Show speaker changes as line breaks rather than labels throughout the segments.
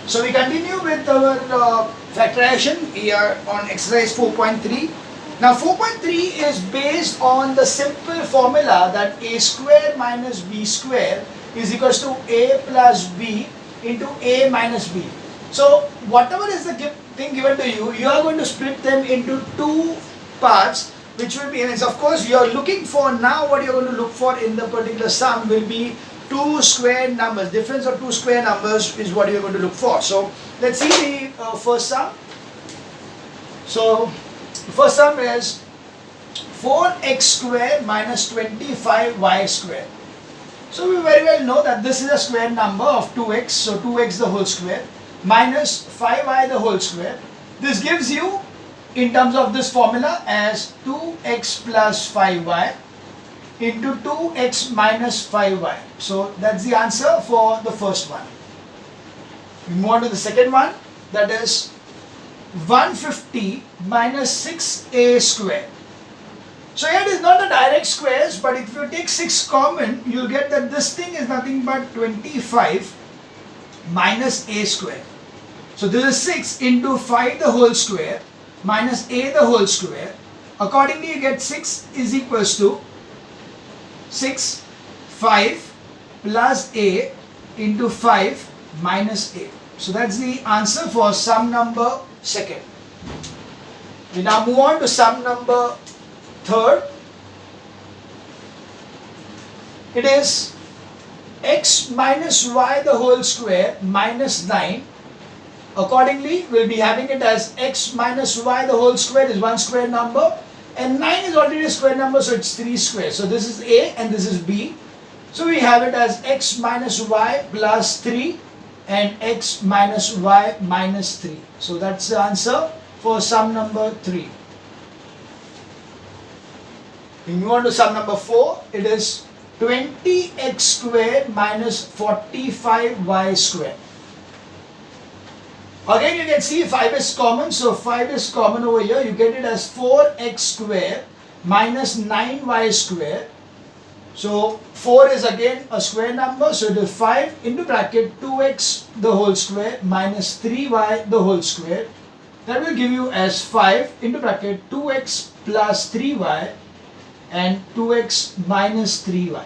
So we continue with our factorization. We are on exercise 4.3. Now 4.3 is based on the simple formula that a square minus b square is equals to a plus b into a minus b. So whatever is the thing given to you, you are going to split them into two parts, which will be, and of course you are looking for now, what you are going to look for in the particular sum will be two square numbers. Difference of two square numbers is what you are going to look for. So let's see the first sum. So the first sum is 4x square minus 25y square. So we very well know that this is a square number of 2x, so 2x the whole square minus 5y the whole square. This gives you, in terms of this formula, as 2x plus 5y into 2x minus 5y. So that's the answer for the first one. We move on to the second one, that is 150 minus 6a square. So here it is not the direct squares, but if you take 6 common, you'll get that this thing is nothing but 25 minus a square. So this is 6 into 5 the whole square minus a the whole square. Accordingly, you get 6 is equals to 6, 5 plus a into 5 minus a. So that's the answer for sum number second. We now move on to sum number third. It is x minus y the whole square minus 9. Accordingly, we'll be having it as x minus y the whole square is one square number, and 9 is already a square number, so it's 3 squares. So this is a and this is b. So we have it as x minus y plus 3 and x minus y minus 3. So that's the answer for sum number 3. We move on to sum number 4. It is 20x squared minus 45y squared. Again, you can see 5 is common, so 5 is common over here. You get it as 4x squared minus 9y squared. So 4 is again a square number, so it is 5 into bracket 2x the whole square minus 3y the whole square. That will give you as 5 into bracket 2x plus 3y and 2x minus 3y.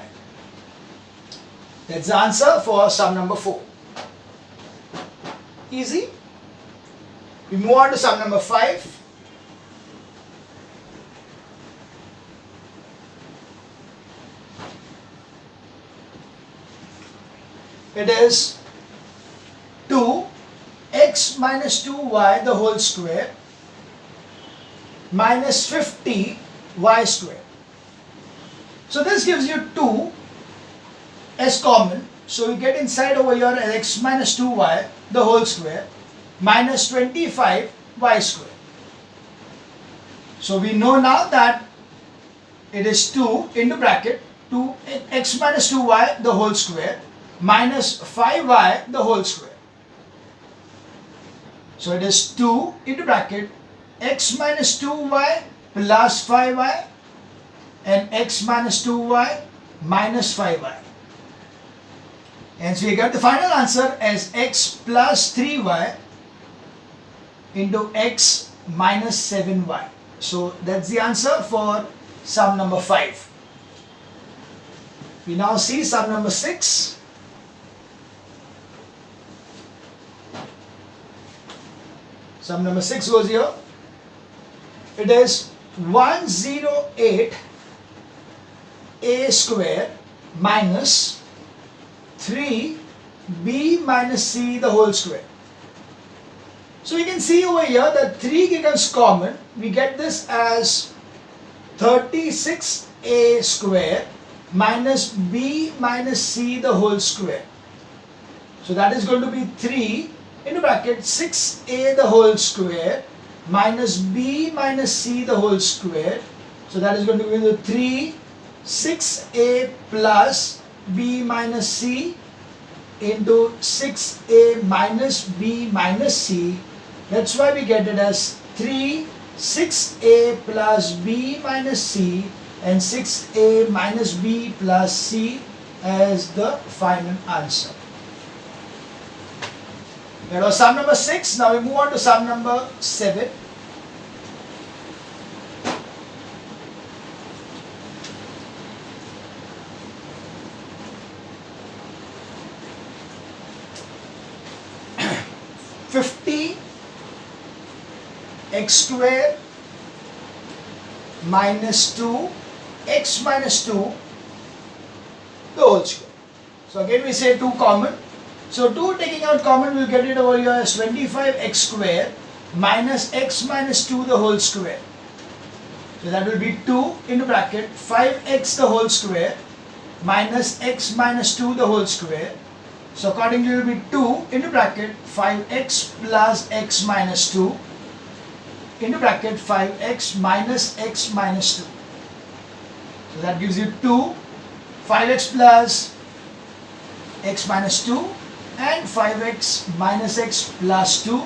That's the answer for sum number 4. Easy. We move on to sum number 5. It is 2x minus 2y the whole square minus 50y square. So this gives you 2 as common. So you get inside over here as x minus 2y the whole square minus 25y square. So we know now that it is 2 into bracket 2x minus 2y the whole square minus 5y the whole square. So it is 2 into bracket x minus 2y plus 5y and x minus 2y minus 5y. And so we get the final answer as x plus 3y into x minus 7y. So that's the answer for sum number 5. We now see sum number 6. Sum number 6 goes here. It is 108 a square minus 3b minus c the whole square. So we can see over here that 3 becomes common. We get this as 36a square minus b minus c the whole square. So that is going to be 3 into bracket 6a the whole square minus b minus c the whole square. So that is going to be the 3 6a plus b minus c into 6a minus b minus c. That's why we get it as 3 6a plus b minus c and 6a minus b plus c as the final answer. That was sum number 6. Now we move on to sum number 7. X square minus 2 x minus 2 the whole square. So again we say 2 common. So 2 taking out common, we'll get it over here as 25x square minus x minus 2 the whole square. So that will be 2 into bracket 5x the whole square minus x minus 2 the whole square. So accordingly it will be 2 into bracket 5x plus x minus 2 into bracket 5x minus x minus 2. So that gives you 2, 5x plus x minus 2 and 5x minus x plus 2.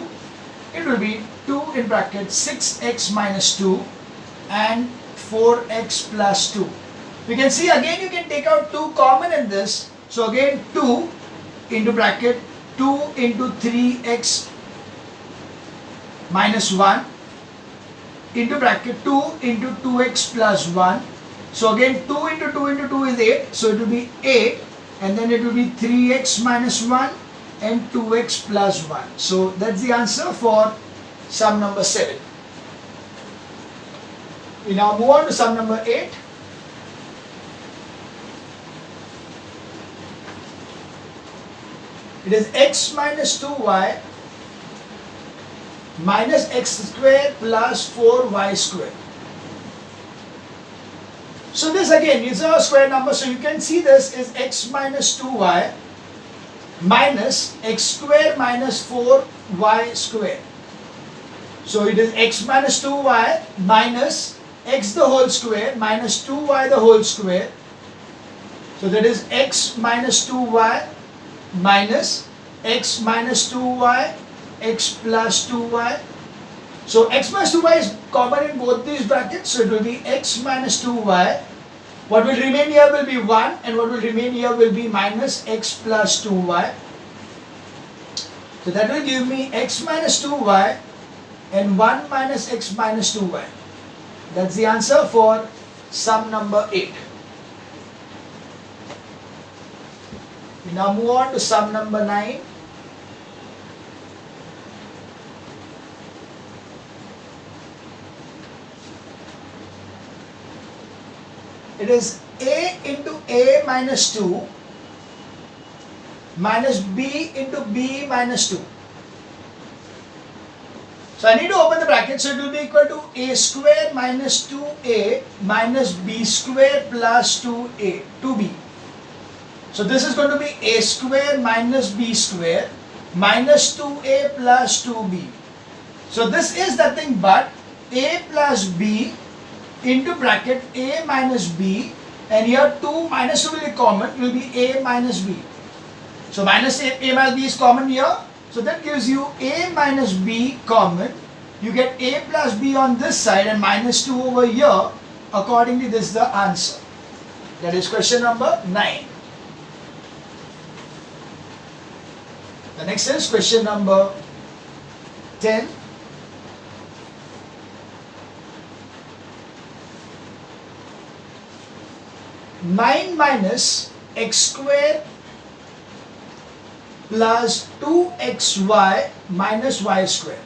It will be 2 in bracket 6x minus 2 and 4x plus 2. You can see again you can take out 2 common in this. So again 2 into bracket 2 into 3x minus 1 into bracket 2 into 2x plus 1. So again 2 into 2 into 2 is 8. So it will be 8 and then it will be 3x minus 1 and 2x plus 1. So that's the answer for sum number 7. We now move on to sum number 8. It is x minus 2y minus x square plus 4y square. So this again is a square number, so you can see this is x minus 2y minus x square minus 4y square. So it is x minus 2y minus x the whole square minus 2y the whole square. So that is x minus 2y minus x minus 2y x plus 2y. So x minus 2y is common in both these brackets, so it will be x minus 2y. What will remain here will be 1 and what will remain here will be minus x plus 2y. So that will give me x minus 2y and 1 minus x minus 2y. That's the answer for sum number 8. We now move on to sum number 9. It is a into a minus 2 minus b into b minus 2. So I need to open the bracket, so it will be equal to a square minus 2a minus b square plus 2b. So this is going to be a square minus b square minus 2a plus 2b. So this is nothing but a plus b into bracket a minus b, and here 2 minus 2 will be common, will be a minus b. So minus a minus b is common here. So that gives you a minus b common. You get a plus b on this side and minus 2 over here. Accordingly, this is the answer. That is question number 9. The next is question number 10. Nine minus x square plus 2xy minus y square.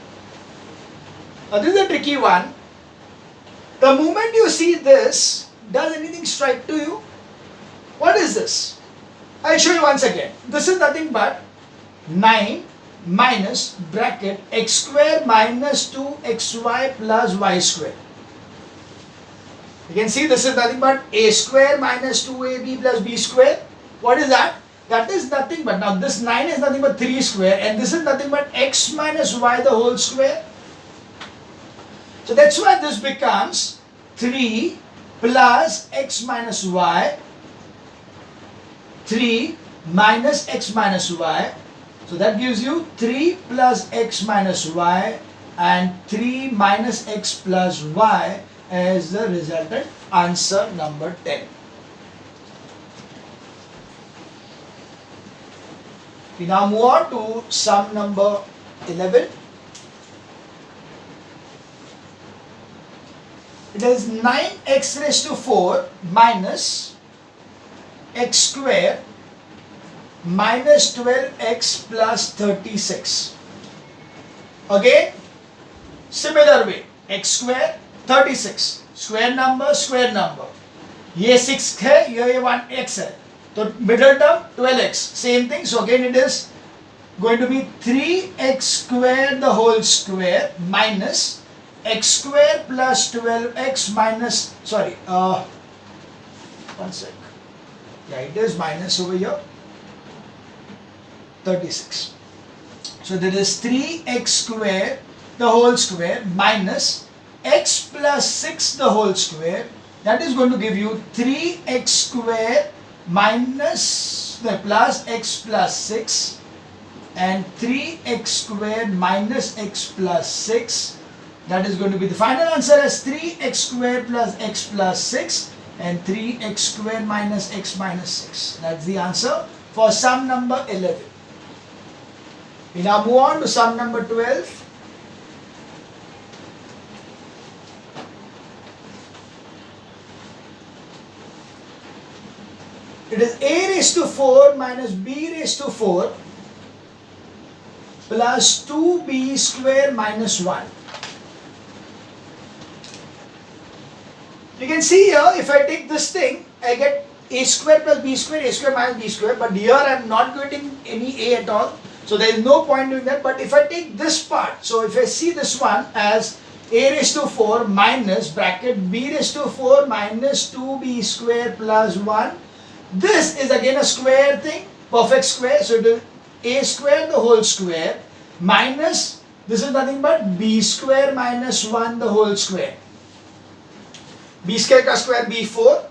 Now this is a tricky one. The moment you see this, does anything strike to you? What is this? I'll show you once again. This is nothing but 9 minus bracket x square minus 2xy plus y square. You can see this is nothing but a square minus 2ab plus b square. What is that? That is nothing but, now this 9 is nothing but 3 square and this is nothing but x minus y the whole square. So that's why this becomes 3 plus x minus y, 3 minus x minus y. So that gives you 3 plus x minus y and 3 minus x plus y as the resultant answer number 10. We now move on to sum number 11. It is 9x raised to 4 minus x square minus 12x plus 36. Again, similar way, x square 36, square number square number. ये 6 है, ये 1x है, तो middle term 12x, same thing. So again it is going to be 3x square the whole square minus x square plus 12x minus, sorry, one sec. Yeah, it is minus over here, 36. So there is 3x square the whole square minus x plus 6 the whole square. That is going to give you 3x square minus the plus x plus 6 and 3x square minus x plus 6. That is going to be the final answer as 3x square plus x plus 6 and 3x square minus x minus 6. That's the answer for sum number 11. We now move on to sum number 12. It is a raised to 4 minus b raised to 4 plus 2b square minus 1. You can see here, if I take this thing, I get a square plus b square, a square minus b square, but here I am not getting any a at all, so there is no point doing that. But if I take this part, so if I see this one as a raised to 4 minus bracket b raised to 4 minus 2b square plus 1, this is again a square thing, perfect square, so it is a square the whole square minus, this is nothing but b square minus 1 the whole square. B square ka square b4,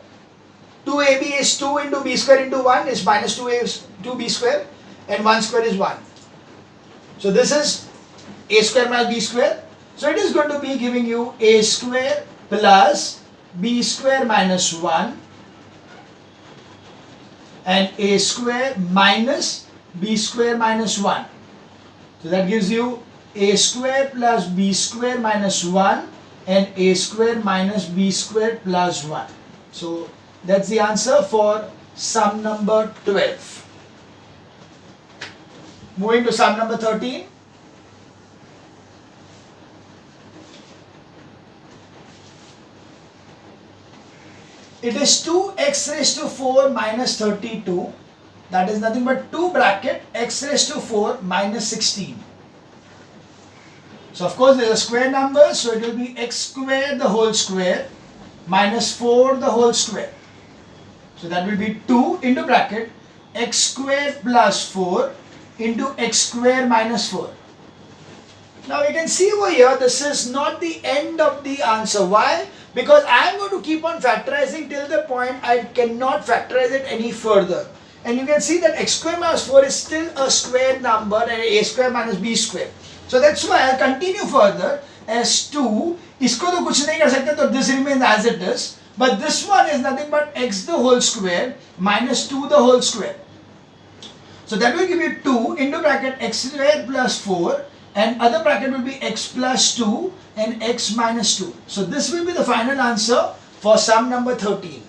2ab is 2 into b square into 1 is minus 2b square, and 1 square is 1. So this is a square minus b square. So it is going to be giving you a square plus b square minus 1 and a square minus b square minus 1. So that gives you a square plus b square minus 1 and a square minus b square plus 1. So that's the answer for sum number 12. Moving to sum number 13. It is 2x raised to 4 minus 32. That is nothing but 2 bracket x raised to 4 minus 16. So of course there is a square number, so it will be x square the whole square minus 4 the whole square. So that will be 2 into bracket x square plus 4 into x square minus 4. Now you can see over here, this is not the end of the answer. Why? Because I am going to keep on factorizing till the point I cannot factorize it any further. And you can see that x square minus 4 is still a square number and a square minus b square. So that's why I'll continue further as 2. इसको तो कुछ नहीं कर सकते, तो this remains as it is. But this one is nothing but x the whole square minus 2 the whole square. So that will give you 2 into bracket x square plus 4 and other bracket will be x plus 2 and x minus 2. So this will be the final answer for sum number 13.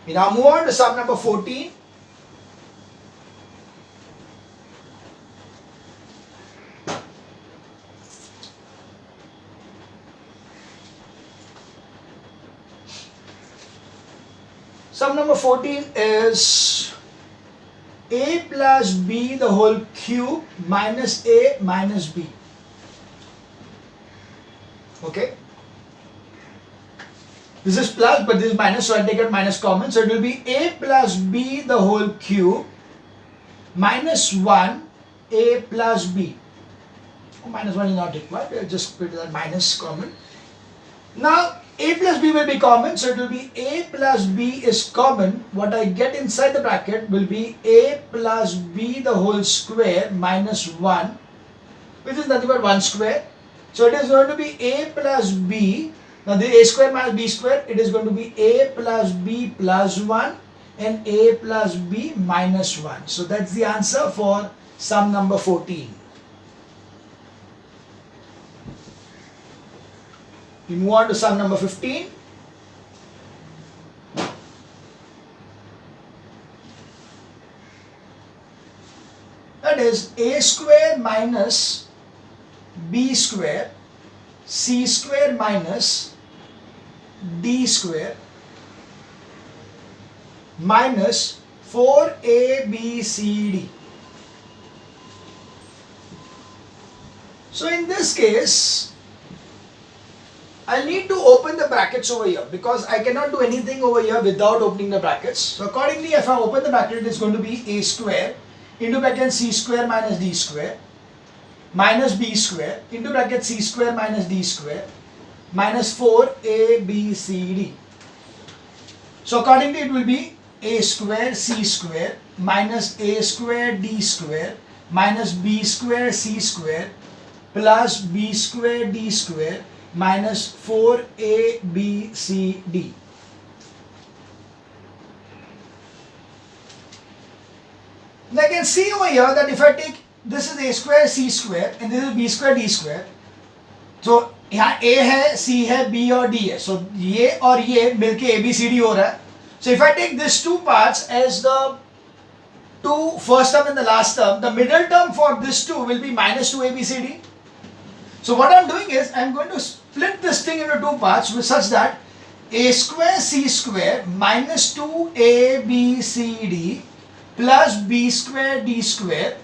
We now move on to sum number 14. Sum number 14 is a plus b the whole cube minus a minus b. Okay. This is plus but this is minus, so I'll take it minus common. So it will be a plus b the whole cube minus 1 a plus b. Oh, minus 1 is not required. I'll just put that minus common. Now a plus b will be common, so it will be a plus b is common. What I get inside the bracket will be a plus b the whole square minus 1, which is nothing but 1 square. So it is going to be a plus b. Now the a square minus b square, it is going to be a plus b plus 1 and a plus b minus 1. So that's the answer for sum number 14. We move on to sum number 15. That is a square minus b square c square minus d square minus 4abcd. So in this case, I need to open the brackets over here because I cannot do anything over here without opening the brackets. So accordingly, if I open the bracket, it is going to be a square into bracket c square minus d square minus b square into bracket c square minus d square minus 4abcd. So accordingly, it will be a square c square minus a square d square minus b square c square plus b square d square minus 4abcd. Now I can see over here that if I take this is a square c square and this is b square d square, so यहाँ a है, c है, b और d है, so ये और ये मिलके abcd हो रहा है. So if I take these two parts as the two first term and the last term, the middle term for this two will be minus 2 abcd. So what I'm doing is I'm going to split this thing into two parts with such that a square c square minus 2 abcd plus b square d square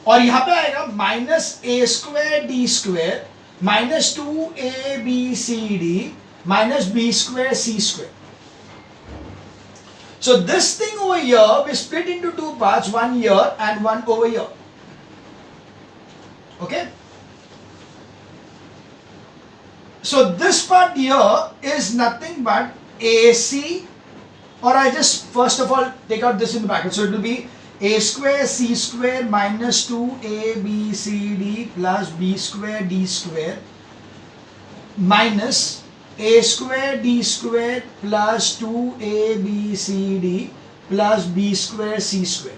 और यहाँ पे आएगा minus a square d square minus 2 abcd minus b square c square. So this thing over here we split into two parts, one here and one over here. Okay? So this part here is nothing but AC, or I just first of all take out this in the bracket. So it will be a square c square minus 2abcd plus b square d square minus a square d square plus 2abcd plus b square c square.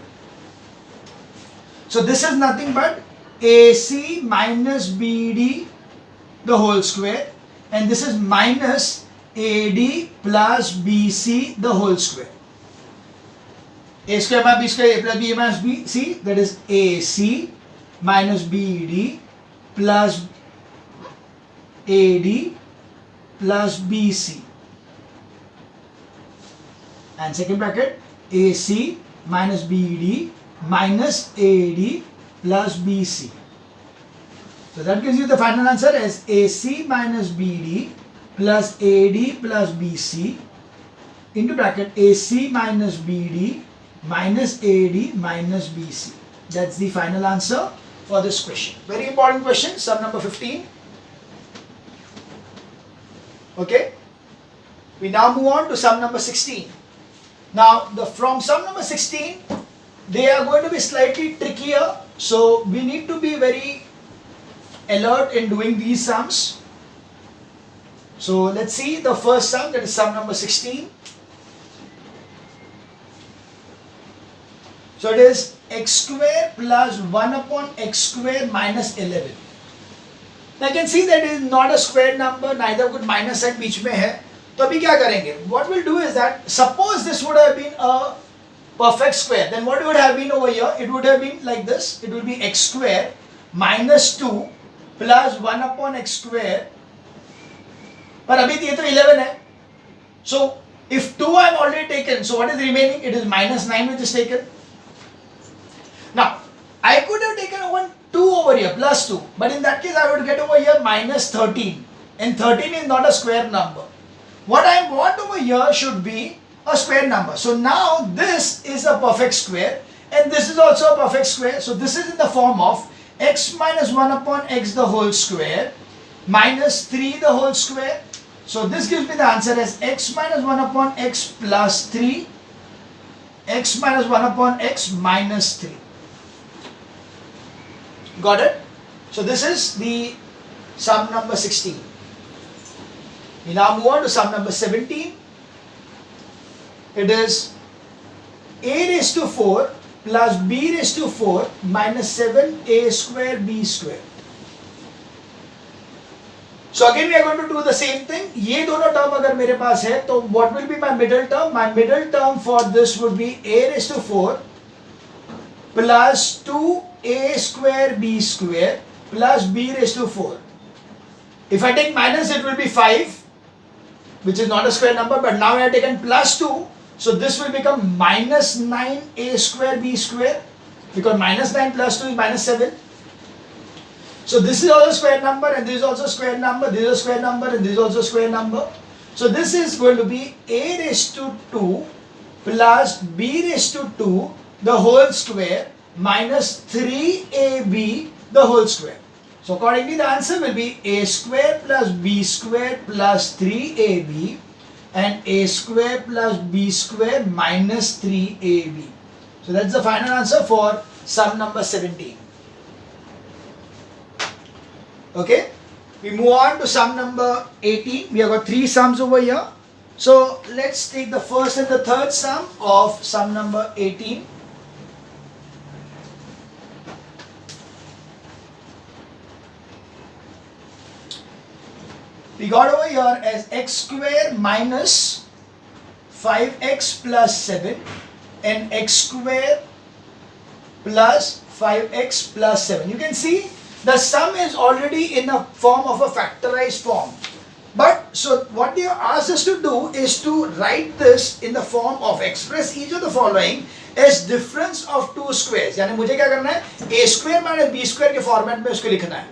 So this is nothing but AC minus BD the whole square, and this is minus AD plus BC the whole square. A square minus B square, A plus B minus BC, that is AC minus BD plus AD plus BC. And second bracket, AC minus BD minus AD plus BC. So that gives you the final answer as AC minus BD plus AD plus BC into bracket AC minus BD minus AD minus BC. That's the final answer for this question. Very important question, sum number 15. Okay. We now move on to sum number 16. Now from sum number 16, they are going to be slightly trickier. So we need to be very alert in doing these sums. So let's see the first sum, that is sum number 16. So it is x square plus 1 upon x square minus 11. Now I can see that it is not a square number, neither कुछ minus sign बीच में है. तो अभी क्या करेंगे? What we'll do is that suppose this would have been a perfect square, then what would have been over here? It would have been like this. It would be x square minus 2 plus 1 upon x square. पर अभी ये तो 11 है. So if 2 I have already taken, so what is remaining? It is minus 9 which is taken. Now I could have taken 2 over here plus 2, but in that case I would get over here minus 13, and 13 is not a square number. What I want over here should be a square number. So now this is a perfect square and this is also a perfect square. So this is in the form of x minus 1 upon x the whole square minus 3 the whole square. So this gives me the answer as x minus 1 upon x plus 3, x minus 1 upon x minus 3. Got it? So this is the sum number 16. We now move on to sum number 17. It is a raised to 4 plus b raised to 4 minus 7a square b square. So again we are going to do the same thing. ये दोनों term अगर मेरे पास है तो what will be my middle term? My middle term for this would be a raised to 4 plus 2a square b square plus b raised to 4. If I take minus, it will be 5, which is not a square number, but now I have taken plus 2, so this will become minus 9a square b square, because minus 9 plus 2 is minus 7. So this is also a square number, and this is also a square number, this is a square number, and this is also a square number. So this is going to be a raised to 2 plus b raised to 2 the whole square minus 3ab the whole square. So accordingly the answer will be a square plus b square plus 3ab and a square plus b square minus 3ab. So that's the final answer for sum number 17. Okay, we move on to sum number 18. We have got 3 sums over here. So let's take the first and the third sum of sum number 18. We got over here as x square minus 5x plus 7 and x square plus 5x plus 7. You can see the sum is already in the form of a factorized form. But so what they asked us to do is to write this in the form of express each of the following as difference of two squares. यानी मुझे क्या करना है? A square minus b square के format में उसको लिखना है.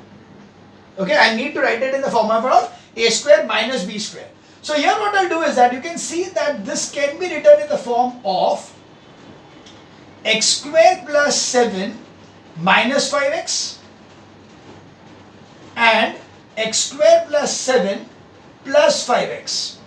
Okay, I need to write it in the format of a square minus b square. So here what I'll do is that you can see that this can be written in the form of x square plus 7 minus 5x and x square plus 7 plus 5x.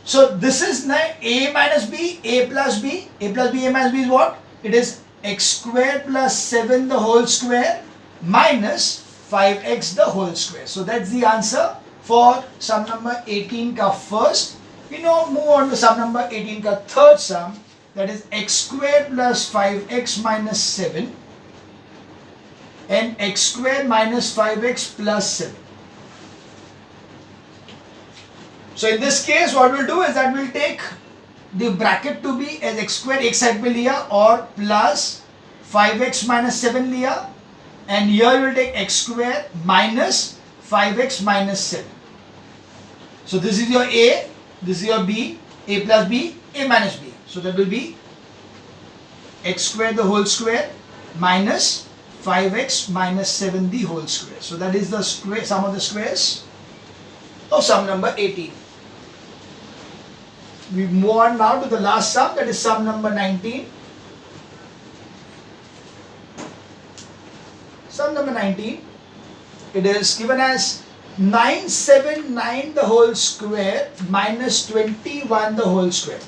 So this is now a minus b, a plus b, a plus b, a minus b is what? It is x square plus 7 the whole square minus 5x the whole square. So that's the answer for sum number 18 ka first. We now move on to sum number 18 ka third sum, that is x square plus 5x minus 7 and x square minus 5x plus 7. So in this case what we'll do is that we'll take the bracket to be as x square एक side पे लिया और plus 5x minus 7 लिया, and here you will take x square minus 5x minus 7. So this is your a, this is your b, a plus b, a minus b. So that will be x square the whole square minus 5x minus 7 the whole square. So that is the square, sum of the squares of sum number 18. We move on now to the last sum, that is sum number 19. Sum number 19, it is given as 979 the whole square minus 21 the whole square.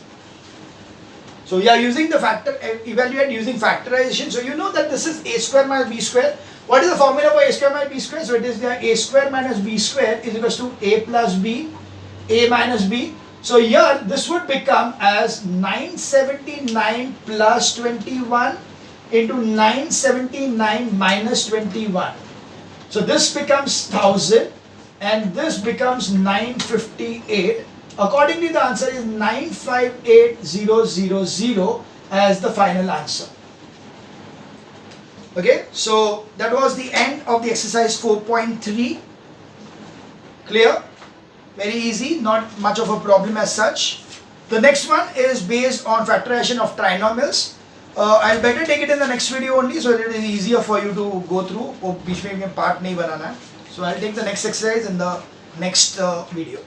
So we are using the evaluate using factorization. So you know that this is a square minus b square. What is the formula for a square minus b square? So it is the a square minus b square is equals to a plus b, a minus b. So here this would become as 979 plus 21 into 979 minus 21. So this becomes 1000 and this becomes 958. Accordingly the answer is 958000 as the final answer. Okay, so that was the end of the exercise 4.3. Clear? Very easy, not much of a problem as such. The next one is based on factorization of trinomials. I'll better take it in the next video only, so it is easier for you to go through. बीच में part नहीं बनाना है. So I'll take the next exercise in the next video.